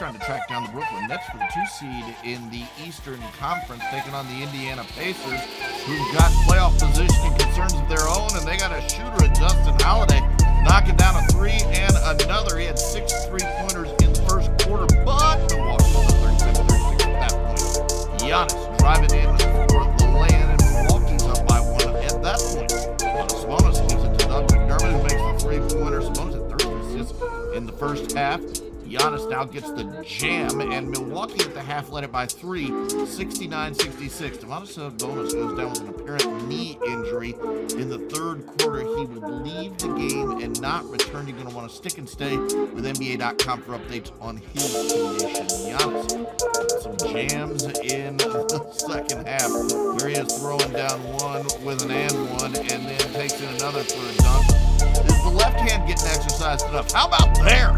trying to track down the Brooklyn Nets for the 2 seed in the Eastern Conference, taking on the Indiana Pacers, who've got playoff positioning concerns of their own, and they got a shooter at Justin Holiday knocking down a 3 and another. He had 6 3-pointers in the first quarter, but Milwaukee was 37-36 at that point. Giannis driving in for the lay-in, and Milwaukee's up by 1 at that point. Sabonis gives it to Doug McDermott, who makes the 3-pointer. Sabonis had 30 assists in the first half. Giannis now gets the jam, and Milwaukee at the half led it by 3, 69-66. Domantas Sabonis goes down with an apparent knee injury in the third quarter. He will leave the game and not return. You're going to want to stick and stay with NBA.com for updates on his condition. Giannis, some jams in the second half, where he is throwing down one with an and one, and then takes in another for a dunk. Is the left hand getting exercised enough? How about there?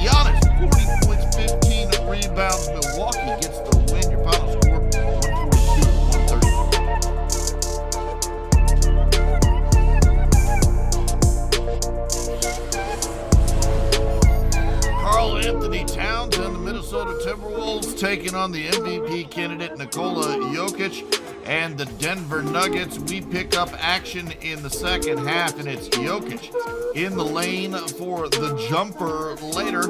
Giannis, 40 points, 15 rebounds. Milwaukee gets the win. Your final score, 142-133. Karl Anthony Towns and the Minnesota Timberwolves taking on the MVP candidate Nikola Jokic and the Denver Nuggets. We pick up action in the second half, and it's Jokic in the lane for the jumper later.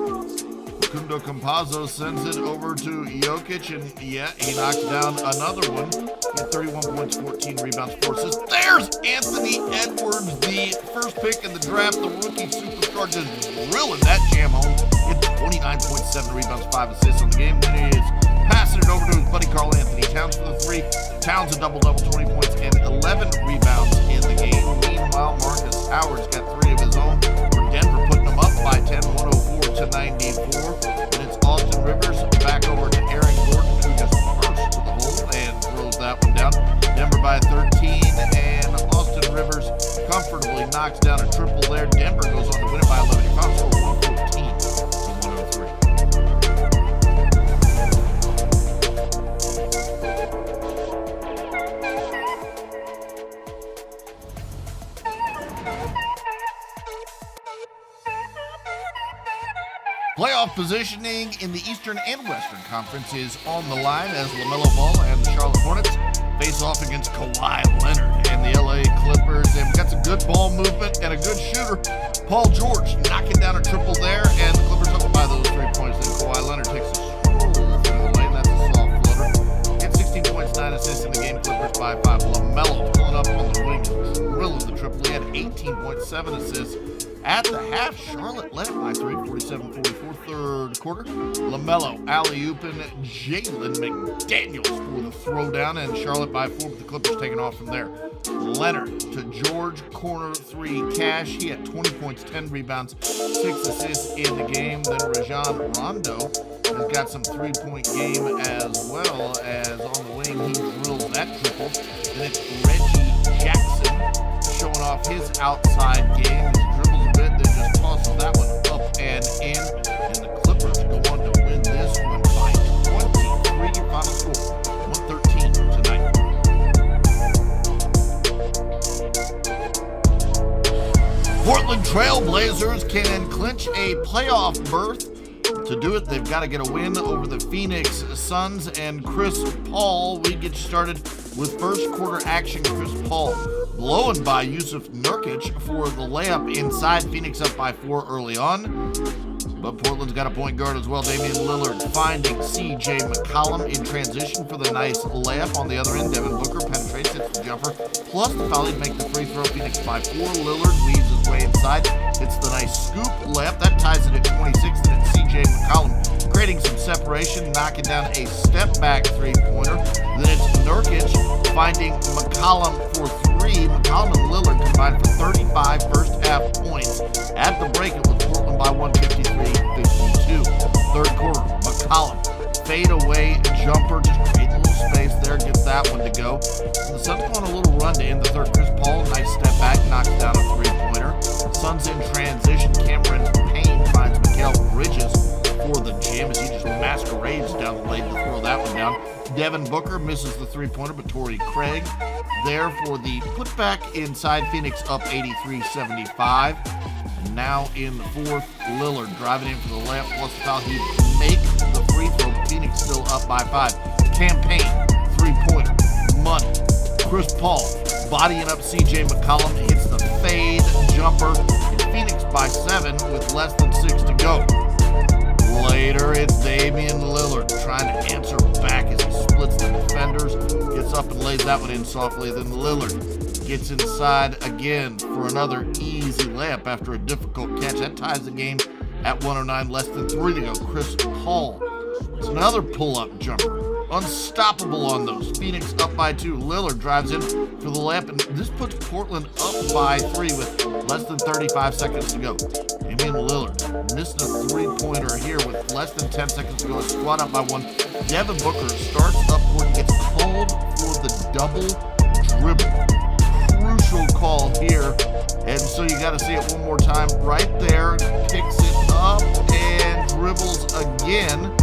Facundo Campazzo sends it over to Jokic, and yeah, he knocks down another one. He had 31 points, 14 rebounds, 4 assists. There's Anthony Edwards, the first pick in the draft, the rookie superstar, just drilling that jam home. He had 29.7 rebounds, 5 assists on the game. Then he is passing it over to his buddy Karl Anthony Towns for the 3. Towns a double-double, 20 points and 11 rebounds in the game. Meanwhile, Marcus Howard's got 3 of his own for Denver, putting them up by 10, 104-94. And it's Austin Rivers back over to Aaron Gordon, who just bursts to the hole and throws that one down. Denver by 13, and Austin Rivers comfortably knocks down a triple there. Denver goes on to win it by 11. Your final score, 114-103. Playoff positioning in the Eastern and Western Conference is on the line as LaMelo Ball and the Charlotte Hornets face off against Kawhi Leonard and the LA Clippers. And we got some good ball movement and a good shooter, Paul George, knocking down a triple there, and the Clippers up by those 3 points. Then Kawhi Leonard takes a stroll through the lane. That's a soft floater. Gets 16 points, 9 assists in the game. Clippers by 5. LaMelo pulling up on the wing, drilling the triple. He had 18.7 assists. At the half, Charlotte led it by 3, 47-44, third quarter. LaMelo, alley-ooping, Jalen McDaniels for the throwdown, and Charlotte by 4, with the Clippers taking off from there. Leonard to George, corner 3, Cash. He had 20 points, 10 rebounds, 6 assists in the game. Then Rajon Rondo has got some 3-point game as well, as on the wing he drills that triple. Then it's Reggie Jackson showing off his outside game. He dribbles a bit, then just tosses that one up and in. And the Clippers go on to win this one by 23. Your final score, 113-90. Portland Trail Blazers can clinch a playoff berth. To do it, they've got to get a win over the Phoenix Suns and Chris Paul. We get started with first quarter action. Chris Paul blowing by Yusuf Nurkic for the layup inside. Phoenix up by 4 early on. But Portland's got a point guard as well. Damian Lillard finding C.J. McCollum in transition for the nice layup. On the other end, Devin Booker penetrates, hits the jumper, plus the foul. He'd make the free throw. Phoenix by 4. Lillard weaves his way inside. Hits the nice scoop layup. That ties it at 26. And it's C.J. McCollum creating some separation, knocking down a step-back three-pointer. Then it's Nurkic finding McCollum for 3. McCollum and Lillard combined for 35 first-half points. At the break, it was Portland by 153-52. Third quarter, McCollum, fadeaway jumper, just create a little space there, gets that one to go. And the Suns go on a little run to end the third. Chris Paul, nice step back, knocks down a three-pointer. Suns in transition. Cameron Payne finds Mikal Bridges for the jam as he just masquerades down the lane to throw that one down. Devin Booker misses the three-pointer, but Torrey Craig there for the putback inside. Phoenix up 83-75. Now in the fourth, Lillard driving in for the layup plus the foul. He make the free throw. Phoenix still up by 5. Campaign, three-pointer, money. Chris Paul bodying up C.J. McCollum, hits the fade jumper. And Phoenix by 7 with less than 6 to go. Later, it's Damian Lillard trying to answer back as he splits the defenders. Gets up and lays that one in softly. Then Lillard gets inside again for another easy layup after a difficult catch. That ties the game at 109, less than 3 to go. Chris Paul, it's another pull-up jumper. Unstoppable on those. Phoenix up by 2. Lillard drives in for the layup, and this puts Portland up by 3 with less than 35 seconds to go. Damian Lillard missing a three-pointer here with less than 10 seconds to go. A squad up by 1. Devin Booker starts up court, gets called for the double dribble. Crucial call here, and so you got to see it one more time. Right there, picks it up and dribbles again.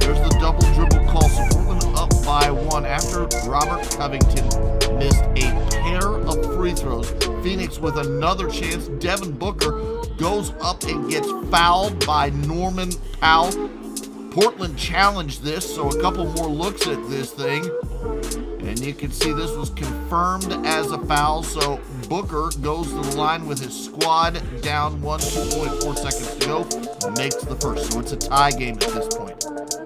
There's the double dribble call. So Portland up by 1 after Robert Covington missed a pair of free throws. Phoenix with another chance. Devin Booker goes up and gets fouled by Norman Powell. Portland challenged this, so a couple more looks at this thing. And you can see this was confirmed as a foul, so Booker goes to the line with his squad down 2.4 seconds to go, makes the first. So it's a tie game at this point.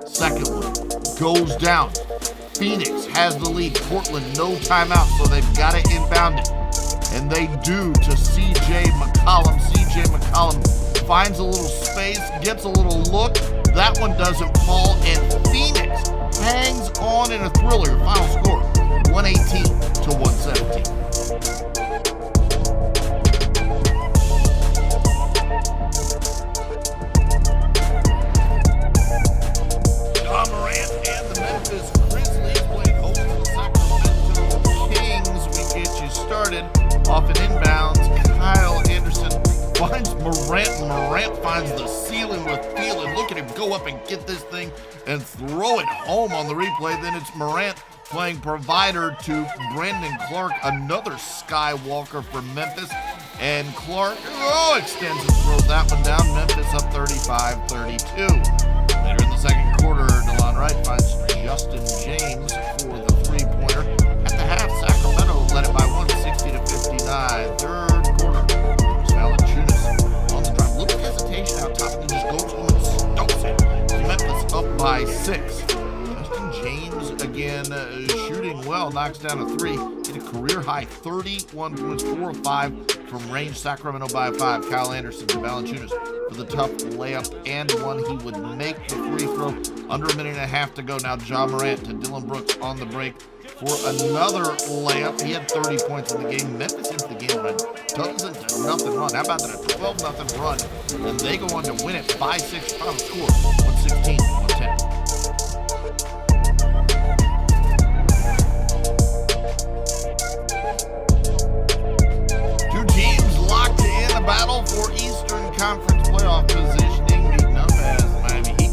Second one goes down. Phoenix has the lead. Portland no timeout, so they've got to inbound it. And they do to C.J. McCollum. C.J. McCollum finds a little space, gets a little look. That one doesn't fall, and Phoenix hangs on in a thriller. Final score, 118 to 117. Ja Morant and the Memphis Grizzlies playing host to the Sacramento Kings. We get you started off an inbounds. Kyle Anderson finds Morant, and Morant finds the ceiling with Thielen. Look at him go up and get this thing and throw it home on the replay. Then it's Morant playing provider to Brandon Clark, another Skywalker for Memphis. And Clark, extends and throws that one down. Memphis up 35-32. Later in the second quarter, DeLon Wright finds Justin James for the three-pointer. At the half, Sacramento led it by 160-59. Third quarter, Valanciunas on the drive. Little hesitation out top, and then just goes home and stumps it. Memphis up by 6. Justin James again shooting well, knocks down a 3. Hit a career-high 31 points, 4 of 5 from range. Sacramento by 5. Kyle Anderson to Valanciunas for the tough layup and one. He would make the free throw. Under a minute and a half to go. Now Ja Morant to Dylan Brooks on the break for another layup. He had 30 points in the game. Memphis into the game on a dozen-to-nothing run. How about that? A 12-0 run. And they go on to win it by 6. Final score, 116-110. Battle for Eastern Conference playoff positioning, meeting up as Miami Heat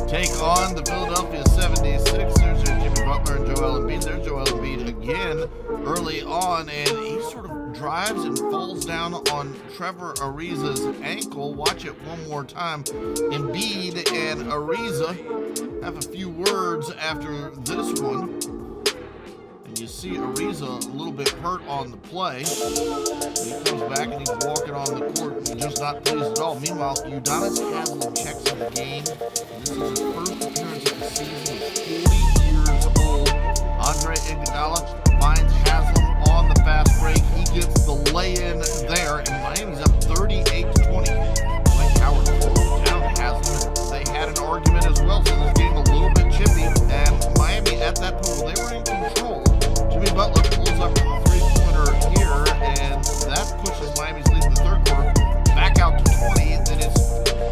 take on the Philadelphia 76ers. There's Jimmy Butler and Joel Embiid. There's Joel Embiid again early on, and he sort of drives and falls down on Trevor Ariza's ankle. Watch it one more time. Embiid and Ariza have a few words after this one. You see Ariza a little bit hurt on the play. He comes back and he's walking on the court, just not pleased at all. Meanwhile, Udonis Haslem checks in the game. This is his first appearance of the season. He's 40 years old. Andre Iguodala finds Haslem on the fast break. He gets the lay-in there, and Miami's up 38-20. Mike Howard throws down Haslem. They had an argument as well, so this game a little bit chippy. And Miami at that point, they were in control. Jimmy Butler pulls up from the three-pointer here, and that pushes Miami's lead in the third quarter back out to 20. And then it's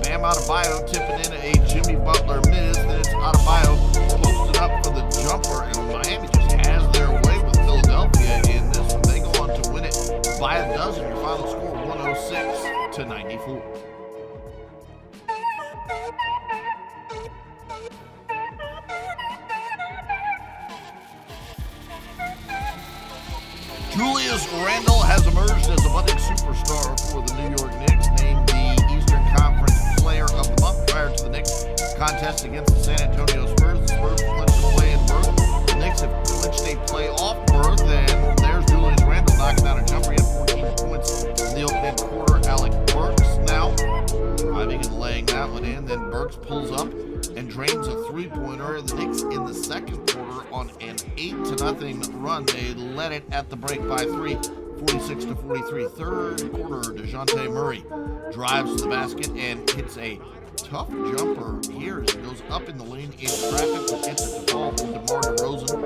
Bam Adebayo tipping in a Jimmy Butler miss. Then it's Adebayo posted up for the jumper, and Miami just has their way with Philadelphia in this one. They go on to win it by a dozen. Your final score, 106-94. Julius Julius Randle has emerged as a budding superstar for the New York Knicks, named the Eastern Conference Player of the Month prior to the Knicks contest against the San Antonio Spurs. The Spurs clinched a play-in berth. The Knicks have clinched a playoff berth, and there's Julius Randle knocking down a jumper. He had 14 points in the opening quarter. Alec Burks now driving and laying that one in. Then Burks pulls up and drains a three-pointer. The Knicks in the second quarter on an 8-0 run. They led it at the break by 3, 46-43. Third quarter, DeJounte Murray drives to the basket and hits a tough jumper here as he goes up in the lane in traffic, but gets it to fall from DeMar DeRozan.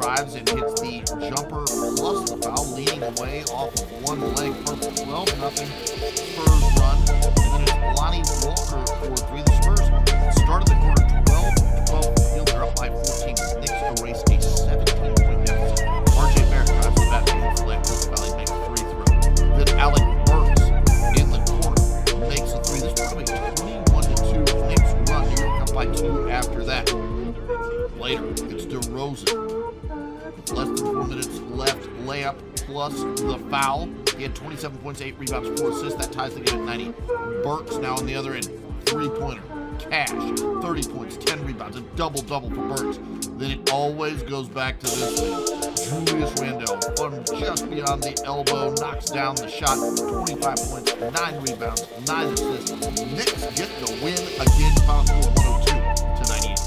Drives and hits the jumper plus the foul, leading away off of one leg. Perfect 12-0 Spurs run. And then it's Lonnie Walker for three. The Spurs started the quarter 12 field. They're up by 14. The Knicks erase a 17-point deficit. RJ Barrett drives the basket, hits the leg, puts the valley, makes a free throw. Then Alec Burks in the corner makes a three. This probably 21-2 Knicks run. New York up by 2 after that. Later, it's DeRozan. With less than 4 minutes left, layup plus the foul. He had 27 points, 8 rebounds, 4 assists. That ties the game at 90. Burks now on the other end. Three-pointer. Cash. 30 points, 10 rebounds. A double-double for Burks. Then it always goes back to this man. Julius Randle from just beyond the elbow knocks down the shot. 25 points, 9 rebounds, 9 assists. Knicks get the win again. Final score 102-98.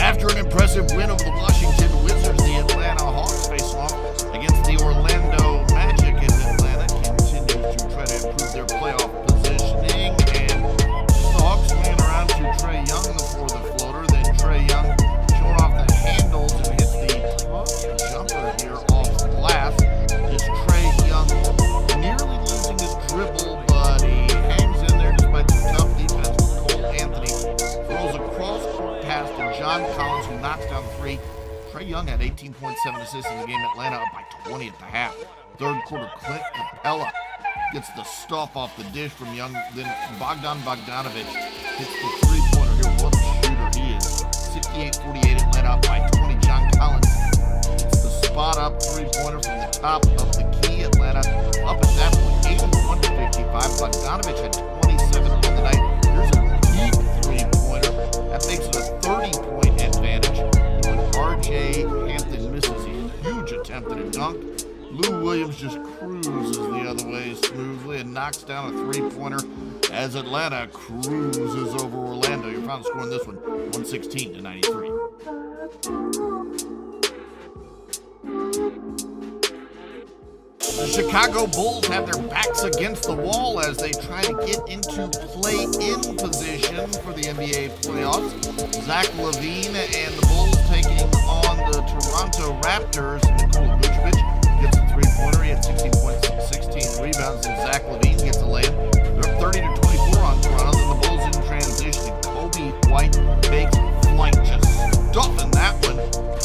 After an impressive win over the Washington Wizards, the Atlanta Hawks face off against the Orlando Magic as Atlanta continues to try to improve their playoff positioning. And the Hawks swinging around to Trae Young for the floater. Then Trae Young showing off the handles and hits the tough jumper here off the glass. It's Trae Young nearly losing his dribble, but he hangs in there despite some tough defense. Cole Anthony throws a cross-court pass to John Collins, who knocks down the three. Trae Young had 18.7 assists in the game. Atlanta up by 20 at the half. Third quarter, Clint Capella gets the stuff off the dish from Young. Then Bogdan Bogdanovic hits the three-pointer here. What a shooter he is. 68-48, Atlanta up by 20. John Collins hits the spot-up three-pointer from the top of the key. Atlanta up at that point, 81-55. Bogdanovic had 27 on the night. Here's a deep three-pointer. That makes it a 30-point advantage. When RJ Hampton misses a huge attempt at a dunk, Lou Williams just cruises the other way smoothly and knocks down a three-pointer as Atlanta cruises over Orlando. Your final score in this one, 116-93. The Chicago Bulls have their backs against the wall as they try to get into play-in position for the NBA playoffs. Zach LaVine and the Bulls taking on the Toronto Raptors. Nikola Vucevic gets a three-pointer. He had 16 points, 16 rebounds, and Zach LaVine gets a lay-in. They're up 30-24 on Toronto. Then the Bulls in transition. Kobe White makes flight, just stuffing that one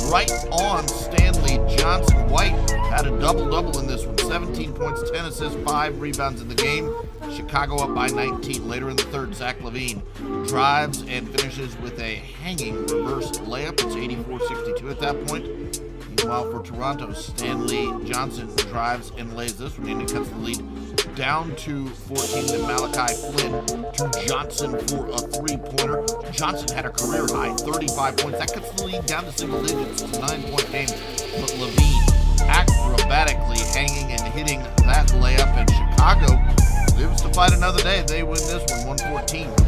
right on Stanley Johnson. White had a double-double in this one. 17 points, 10 assists, 5 rebounds in the game. Chicago up by 19. Later in the third, Zach LaVine drives and finishes with a hanging reverse layup. It's 84-62 at that point. Meanwhile, for Toronto, Stanley Johnson drives and lays this one in and cuts the lead down to 14. Then Malachi Flynn to Johnson for a three-pointer. Johnson had a career-high 35 points. That cuts the lead down to single digits. It's a 9-point game, but LaVine acrobatically hanging and hitting that layup, and Chicago lives to fight another day. They win this one 114-99.